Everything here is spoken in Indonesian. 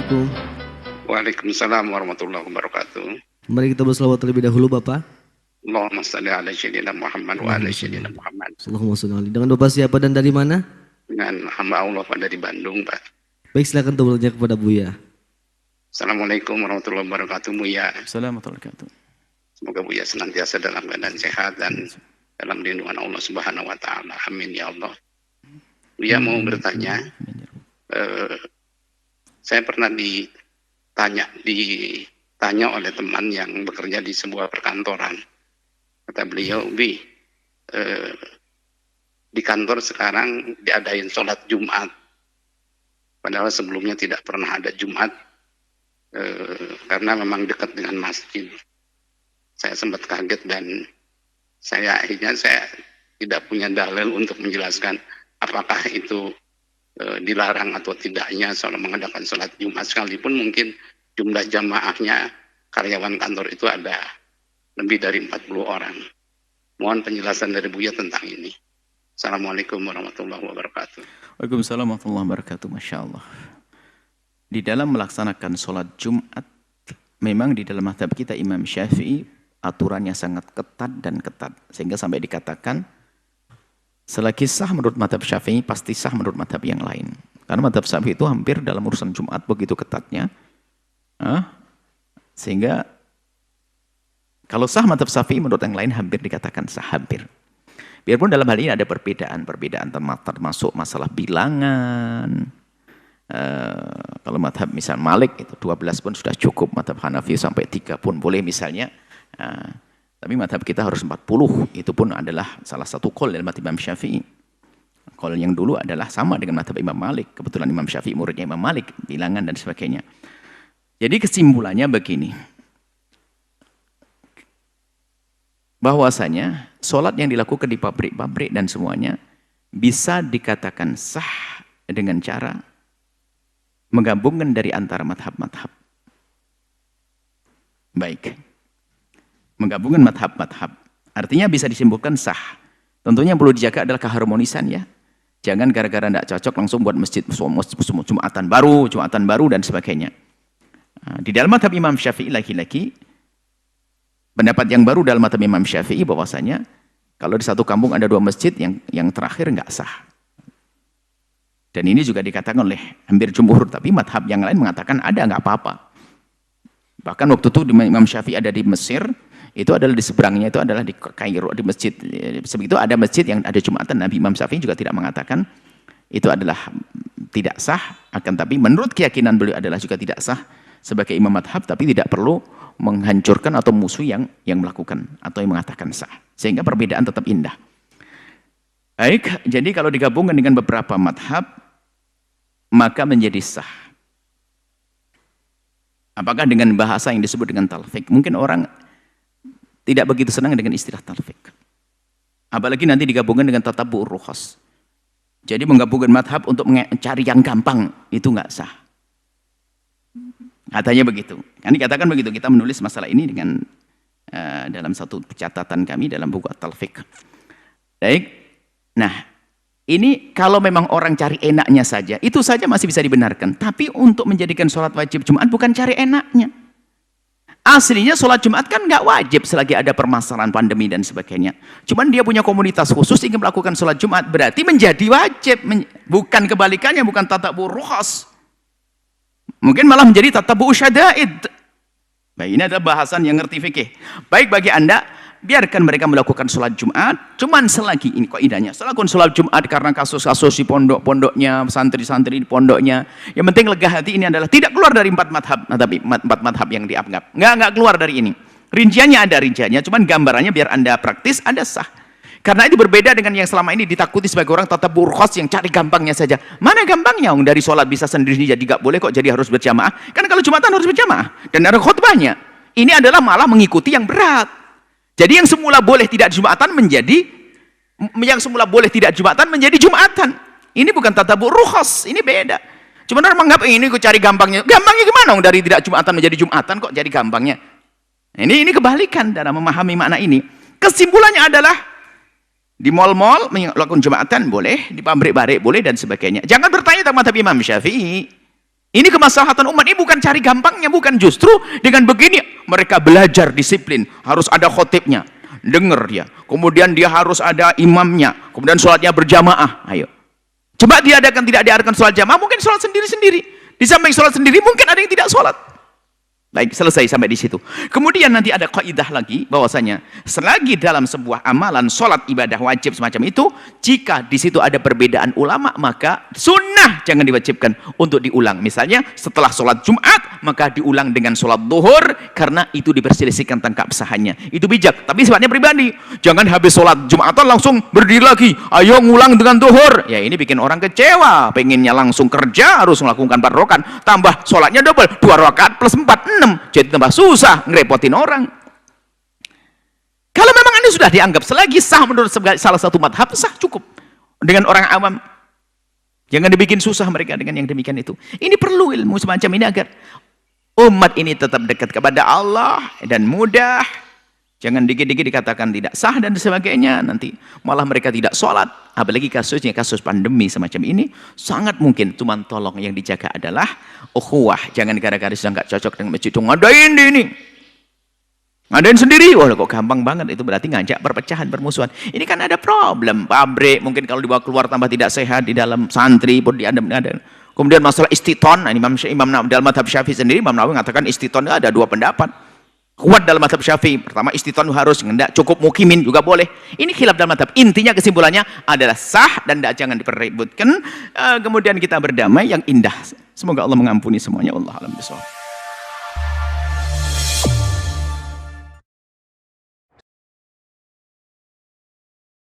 Assalamualaikum. Waalaikumsalam warahmatullahi wabarakatuh. Mari kita berselawat terlebih dahulu Bapak. Allahumma salli ala sayyidina Muhammad wa ala sayyidina Muhammad. Allahumma sholli alaihi. Dengan Bapak siapa dan dari mana? Dengan hamba Allah Pak dari Bandung, Pak. Baik, silakan bertanya kepada Buya. Assalamualaikum warahmatullahi wabarakatuh, Buya. Assalamualaikum warahmatullahi wabarakatuh. Semoga Buya senantiasa dalam keadaan sehat dan dalam lindungan Allah Subhanahu wa taala. Amin ya Allah. Buya mau bertanya, saya pernah ditanya oleh teman yang bekerja di sebuah perkantoran. Kata beliau, di kantor sekarang diadain sholat Jumat. Padahal sebelumnya tidak pernah ada Jumat, karena memang dekat dengan masjid. Saya sempat kaget dan akhirnya saya tidak punya dalil untuk menjelaskan apakah itu dilarang atau tidaknya soal mengadakan sholat Jumat, sekalipun mungkin jumlah jamaahnya karyawan kantor itu ada lebih dari 40 orang. Mohon penjelasan dari Buya tentang ini. Assalamualaikum warahmatullahi wabarakatuh. Waalaikumsalam warahmatullahi wabarakatuh. Masya Allah. Di dalam melaksanakan sholat Jumat, memang di dalam mazhab kita Imam Syafi'i aturannya sangat ketat, sehingga sampai dikatakan selagi sah menurut mazhab Syafi'i, pasti sah menurut mazhab yang lain. Karena mazhab Syafi'i itu hampir dalam urusan Jumat begitu ketatnya, sehingga kalau sah mazhab Syafi'i menurut yang lain hampir dikatakan sah, hampir. Biarpun dalam hal ini ada perbedaan termasuk masalah bilangan. Kalau mazhab misal Malik itu 12 pun sudah cukup, mazhab Hanafi sampai 3 pun boleh misalnya. Tapi mazhab kita harus 40, itu pun adalah salah satu qaul dalam mazhab Imam Syafi'i. Qaul yang dulu adalah sama dengan mazhab Imam Malik. Kebetulan Imam Syafi'i muridnya Imam Malik, bilangan dan sebagainya. Jadi kesimpulannya begini. Bahwasanya sholat yang dilakukan di pabrik-pabrik dan semuanya bisa dikatakan sah dengan cara menggabungkan dari antara madhab-madhab. Baik. Menggabungkan madhab-madhab. Artinya bisa disimpulkan sah. Tentunya yang perlu dijaga adalah keharmonisan ya. Jangan gara-gara tidak cocok langsung buat masjid Jumatan baru dan sebagainya. Di dalam madhab Imam Syafi'i lagi-lagi, pendapat yang baru dalam mazhab Imam Syafi'i bahwasanya kalau di satu kampung ada 2 masjid, yang terakhir enggak sah. Dan ini juga dikatakan oleh hampir jumhur, tapi mazhab yang lain mengatakan ada, enggak apa-apa. Bahkan waktu itu Imam Syafi'i ada di Mesir, itu adalah di seberangnya itu adalah di Kairo, di masjid. Sebegitu ada masjid yang ada Jumatan, Nabi Imam Syafi'i juga tidak mengatakan itu adalah tidak sah, akan tapi menurut keyakinan beliau adalah juga tidak sah sebagai imam madhab, tapi tidak perlu menghancurkan atau musuh yang melakukan atau yang mengatakan sah, sehingga perbedaan tetap indah. Baik, jadi kalau digabungkan dengan beberapa madhab maka menjadi sah. Apakah dengan bahasa yang disebut dengan talfik? Mungkin orang tidak begitu senang dengan istilah talfik, apalagi nanti digabungkan dengan tatabu'ur rukhas. Jadi menggabungkan madhab untuk mencari yang gampang itu nggak sah. Katanya begitu. Kan dikatakan begitu. Kita menulis masalah ini dengan dalam satu catatan kami dalam buku At-Talfiq. Baik. Nah, ini kalau memang orang cari enaknya saja, itu saja masih bisa dibenarkan. Tapi untuk menjadikan sholat wajib Jumat bukan cari enaknya. Aslinya sholat Jumat kan nggak wajib selagi ada permasalahan pandemi dan sebagainya. Cuman dia punya komunitas khusus ingin melakukan sholat Jumat, berarti menjadi wajib. Bukan kebalikannya, bukan tatabu'ur rukhas. Mungkin malah menjadi tatabu'u syada'id. Baik, ini adalah bahasan yang ngerti fikih. Baik bagi Anda, biarkan mereka melakukan sholat Jumat, cuman selagi, ini kaidahnya, lakukan sholat Jumat karena kasus-kasus di pondok-pondoknya, santri-santri di pondoknya. Yang penting lega hati ini adalah tidak keluar dari 4 madhab yang dianggap. Nggak keluar dari ini. Rinciannya ada rinciannya, cuman gambarannya biar Anda praktis, ada sah. Karena itu berbeda dengan yang selama ini ditakuti sebagai orang tatabu'ur rukhas yang cari gampangnya saja. Mana gampangnya? Dari sholat bisa sendiri jadi gak boleh kok, jadi harus berjamaah. Kan kalau Jumatan harus berjamaah dan ada khutbahnya. Ini adalah malah mengikuti yang berat. Jadi yang semula boleh tidak Jumatan menjadi Jumatan. Ini bukan tatabu'ur rukhas, ini beda. Cuma orang menganggap ini kok cari gampangnya. Gampangnya gimana? Dari tidak Jumatan menjadi Jumatan kok jadi gampangnya. Ini kebalikan dalam memahami makna ini. Kesimpulannya adalah di mal-mal melakukan Jumatan boleh, di pabrik-pabrik boleh dan sebagainya. Jangan bertanya tentang mazhab Imam Syafi'i. Ini kemaslahatan umat, ini bukan cari gampangnya, bukan. Justru dengan begini mereka belajar disiplin, harus ada khotibnya, dengar dia. Kemudian dia harus ada imamnya, kemudian sholatnya berjamaah. Ayo. Coba diadakan, tidak diadakan sholat jamaah, mungkin sholat sendiri-sendiri. Di samping sholat sendiri, mungkin ada yang tidak sholat. Baik, selesai sampai di situ. Kemudian nanti ada kaidah lagi bahwasanya selagi dalam sebuah amalan sholat ibadah wajib semacam itu, jika di situ ada perbedaan ulama, maka sunnah jangan diwajibkan untuk diulang. Misalnya setelah sholat Jumat, maka diulang dengan sholat duhur karena itu diperselisihkan tentang keabsahannya. Itu bijak, tapi sifatnya pribadi. Jangan habis sholat Jumatan langsung berdiri lagi. Ayo ngulang dengan duhur. Ya ini bikin orang kecewa. Pengennya langsung kerja harus melakukan 4 rakaat, tambah sholatnya double 2 rakaat plus 4 6, jadi tambah susah, ngerepotin orang. Kalau memang ini sudah dianggap selagi sah menurut salah satu madhab, sah cukup dengan orang awam. Jangan dibikin susah mereka dengan yang demikian itu. Ini perlu ilmu semacam ini agar umat ini tetap dekat kepada Allah dan mudah. Jangan dikit-dikit dikatakan tidak sah dan sebagainya, nanti malah mereka tidak sholat. Apalagi kasusnya kasus pandemi semacam ini, sangat mungkin. Cuman tolong yang dijaga adalah ukhuwah. Jangan gara-gara sudah nggak cocok dengan masjid itu ngadain ini, ngadain sendiri. Wah kok gampang banget, itu berarti ngajak perpecahan, permusuhan. Ini kan ada problem. Pabrik mungkin kalau dibawa keluar tambah tidak sehat, di dalam santri pun ada. Kemudian masalah istiton, Imam dalam madhab Syafi'i sendiri, Imam Nawawi mengatakan istiton ada 2 pendapat. Kuat dalam madhab Syafi'i. Pertama, istiton harus, enggak cukup mukimin juga boleh. Ini khilaf dalam madhab. Intinya kesimpulannya adalah sah dan jangan dipeributkan. Kemudian kita berdamai yang indah. Semoga Allah mengampuni semuanya. Wallahu a'lam bishawab.